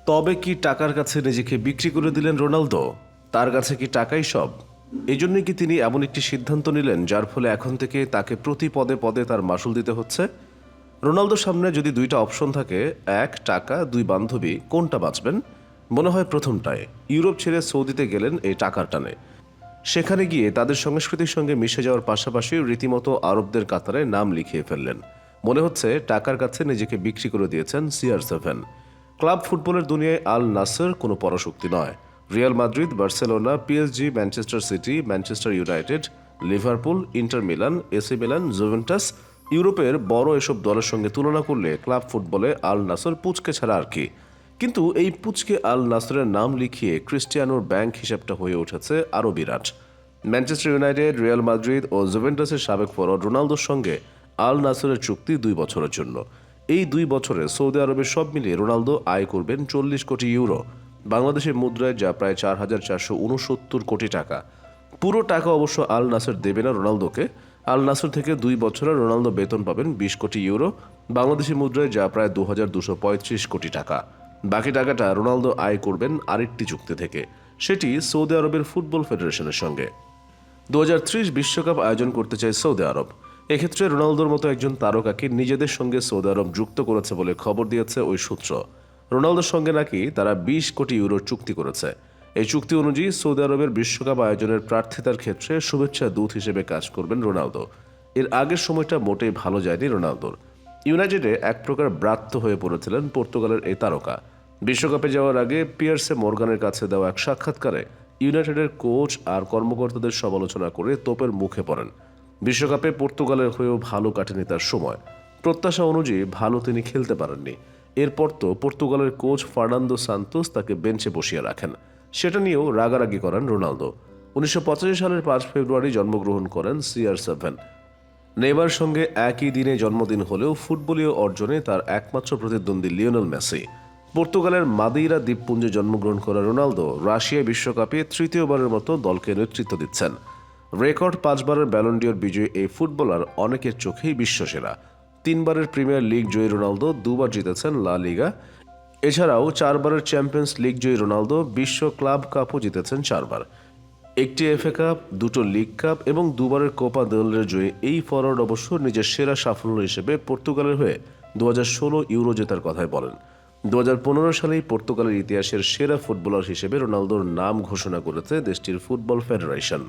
তবে কি টাকার কাছে নিজেকে বিক্রি করে দিলেন রোনালদো? তার কাছে কি টাকাই সব? এই জন্যই কি তিনি এমন একটি সিদ্ধান্ত নিলেন যার ফলে এখন থেকে তাকে প্রতি পদে পদে তার মাসুল দিতে হচ্ছে? রোনালদোর সামনে যদি দুইটা অপশন থাকে, এক টাকা, দুই বান্ধবী, কোনটা বাঁচবেন? মনে হয় প্রথমটায়। ইউরোপ ছেড়ে সৌদিতে গেলেন এই টাকার টানে। সেখানে গিয়ে তাদের সংস্কৃতির সঙ্গে মিশে যাওয়ার পাশাপাশি রীতিমতো আরবদের কাতারে নাম লিখিয়ে ফেললেন। মনে হচ্ছে টাকার কাছে নিজেকে বিক্রি করে দিয়েছেন CR7। ক্লাব ফুটবলের দুনিয়ায় আল নাসর কোনো পরাশক্তি নয়। Real Madrid, Barcelona, PSG, Manchester city, Manchester United, Liverpool, inter Milan, AC Milan, Juventus, ইউরোপের বড় এসব দলের সঙ্গে তুলনা করলে ক্লাব ফুটবলে আল নাসর পুচকে ছাড়া আর কি। কিন্তু এই পুচকে আল নাসরের নাম লিখিয়ে ক্রিস্টিয়ানোর ব্যাংক হিসাবটা হয়ে উঠেছে আরও বিরাট। ম্যানচেস্টার ইউনাইটেড, রিয়াল মাদ্রিদ ও জুভেন্টাসের সাবেক ফরোয়ার্ড রোনালদোর সঙ্গে আল নাসরের চুক্তি 2 বছরের জন্য। এই 2 বছরে সৌদি আরবের সব মিলিয়ে রোনালদো আয় করবেন 40 কোটি ইউরো, বাংলাদেশের মুদ্রায় যা প্রায় 4,469 কোটি টাকা। পুরো টাকা অবশ্য আল নাসর দেবে না রোনালদোকে। আল নাসর থেকে 2 বছরে রোনালদো বেতন পাবেন 20 কোটি ইউরো, বাংলাদেশি মুদ্রায় যা প্রায় 2,235 কোটি টাকা। বাকি টাকাটা রোনালদো আয় করবেন আরেকটি চুক্তি থেকে, সেটি সৌদি আরবের ফুটবল ফেডারেশনের সঙ্গে। 2030 বিশ্বকাপ আয়োজন করতে চায় সৌদি আরব। এক্ষেত্রে রোনালদোর মতো একজন তারকাকে নিজেদের সঙ্গে সৌদি আরব যুক্ত করেছে বলে খবর দিয়েছে ওই সূত্র। রোনালদোর সঙ্গে নাকি তারা 20 কোটি ইউরোর চুক্তি করেছে। এই চুক্তি অনুযায়ী সৌদি আরবের বিশ্বকাপ আয়োজনের প্রার্থিতার ক্ষেত্রে শুভেচ্ছা দূত হিসেবে কাজ করবেন রোনালদো। এর আগের সময়টা মোটেই ভালো যায়নি রোনালদোর। ইউনাইটেডে এক প্রকার ব্রাত্য হয়ে পড়েছিলেন পর্তুগালের এই তারকা। বিশ্বকাপে যাওয়ার আগে পিয়ার্সে মর্গানের কাছে দেওয়া এক সাক্ষাৎকারে ইউনাইটেডের কোচ আর কর্মকর্তাদের সমালোচনা করে তোপের মুখে পড়েন। বিশ্বকাপে পর্তুগালের হয়েও ভালো কাটেনি তার সময়। প্রত্যাশা অনুযায়ী ভালো তিনি খেলতে পারেননি। এরপর তো পর্তুগালের কোচ ফার্নান্দো সান্তোস তাকে বেঞ্চে বসিয়ে রাখেন। সেটা নিয়েও রাগারাগি করেন রোনালদো। 1985 সালের 5 ফেব্রুয়ারি জন্মগ্রহণ করেন CR7। নেইমার সঙ্গে একই দিনে জন্মদিন হলেও ফুটবলীয় অর্জনে তার একমাত্র প্রতিদ্বন্দ্বী লিওনেল মেসি। পর্তুগালের মাদেইরা দ্বীপপুঞ্জে জন্মগ্রহণ করা রোনালদো রাশিয়া বিশ্বকাপে তৃতীয়বারের মতো দলকে নেতৃত্ব দিচ্ছেন। রেকর্ড 5 বারের ব্যালন ডিওর বিজয়ী এই ফুটবলার অনেকের চোখেই বিশ্বসেরা। 3 বারের প্রিমিয়ার লিগ জয়ী রোনালদো 2 বার জিতেছেন লা লিগা। এছাড়াও 4 বারের চ্যাম্পিয়ন্স লিগ জয়ী রোনালদো বিশ্ব ক্লাব কাপও জিতেছেন 4 বার। একটি FA কাপ, 2টো লিগ কাপ এবং 2 বারের কোপা দেল রে জয়ী এই ফরওয়ার্ড অবশ্য নিজের সেরা সাফল্য হিসেবে পর্তুগালের হয়ে 2016 ইউরো জেতার কথাই বলেন। 2015 সালেই পর্তুগালের ইতিহাসের সেরা ফুটবলার হিসেবে রোনালদোর নাম ঘোষণা করেছে দেশটির ফুটবল ফেডারেশন।